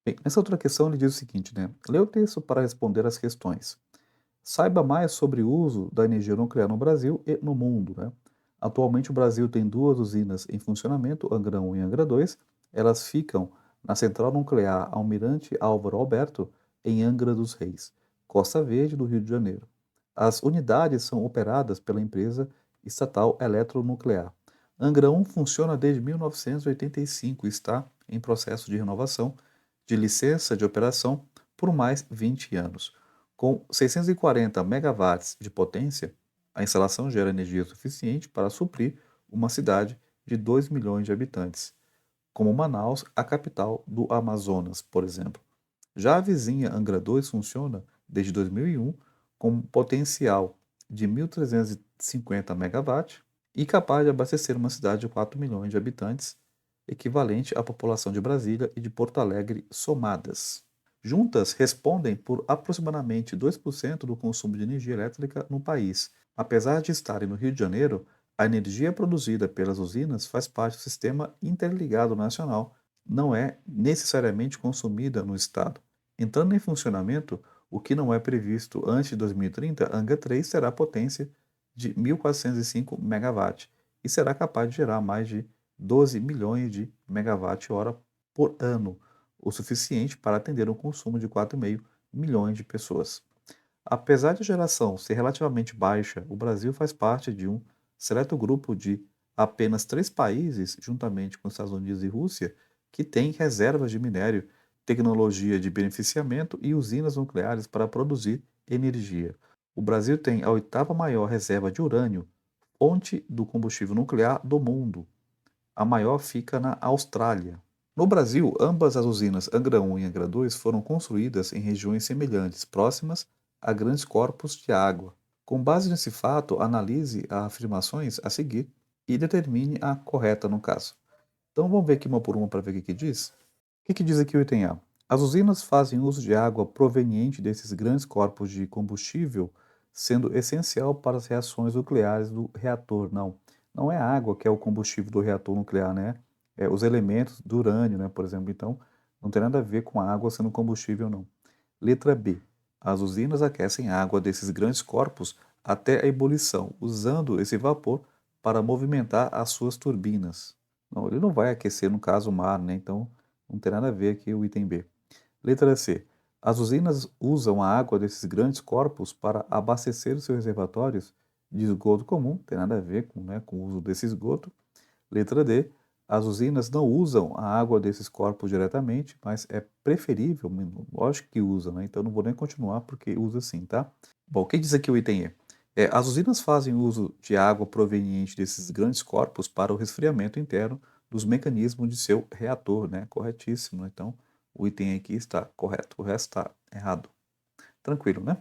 Bem, nessa outra questão ele diz o seguinte, né? Lê o texto para responder as questões. Saiba mais sobre o uso da energia nuclear no Brasil e no mundo, né? Atualmente o Brasil tem duas usinas em funcionamento, Angra 1 e Angra 2. Elas ficam na Central Nuclear Almirante Álvaro Alberto, em Angra dos Reis, Costa Verde, do Rio de Janeiro. As unidades são operadas pela empresa estatal Eletronuclear. Angra 1 funciona desde 1985 e está em processo de renovação de licença de operação por mais 20 anos. Com 640 megawatts de potência, a instalação gera energia suficiente para suprir uma cidade de 2 milhões de habitantes, como Manaus, a capital do Amazonas, por exemplo. Já a vizinha Angra 2 funciona desde 2001 com potencial de 1.350 megawatts e capaz de abastecer uma cidade de 4 milhões de habitantes, equivalente à população de Brasília e de Porto Alegre somadas. Juntas, respondem por aproximadamente 2% do consumo de energia elétrica no país. Apesar de estarem no Rio de Janeiro, a energia produzida pelas usinas faz parte do Sistema Interligado Nacional, não é necessariamente consumida no Estado. Entrando em funcionamento, o que não é previsto antes de 2030, Angra 3 terá potência de 1.405 megawatts e será capaz de gerar mais de 12 milhões de megawatt-hora por ano, o suficiente para atender um consumo de 4,5 milhões de pessoas. Apesar de a geração ser relativamente baixa, o Brasil faz parte de um seleto grupo de apenas 3 países, juntamente com Estados Unidos e Rússia, que têm reservas de minério, tecnologia de beneficiamento e usinas nucleares para produzir energia. O Brasil tem a oitava maior reserva de urânio, fonte do combustível nuclear do mundo. A maior fica na Austrália. No Brasil, ambas as usinas Angra 1 e Angra 2 foram construídas em regiões semelhantes, próximas a grandes corpos de água. Com base nesse fato, analise as afirmações a seguir e determine a correta no caso. Então vamos ver aqui uma por uma para ver o que diz. O que diz aqui o item A? As usinas fazem uso de água proveniente desses grandes corpos de combustível, sendo essencial para as reações nucleares do reator. Não, não é a água que é o combustível do reator nuclear, né? É os elementos do urânio, né, por exemplo. Então, não tem nada a ver com a água sendo combustível, não. Letra B. As usinas aquecem a água desses grandes corpos até a ebulição, usando esse vapor para movimentar as suas turbinas. Não, ele não vai aquecer, no caso, o mar, né? Então, não tem nada a ver aqui o item B. Letra C. As usinas usam a água desses grandes corpos para abastecer os seus reservatórios de esgoto comum, tem nada a ver com, né, com o uso desse esgoto. Letra D. As usinas não usam a água desses corpos diretamente, mas é preferível, lógico que usa, né? Então não vou nem continuar porque usa sim, tá? Bom, o que diz aqui o item E? As usinas fazem uso de água proveniente desses grandes corpos para o resfriamento interno dos mecanismos de seu reator, né? Corretíssimo, né? Então o item aqui está correto, o resto está errado. Tranquilo, né?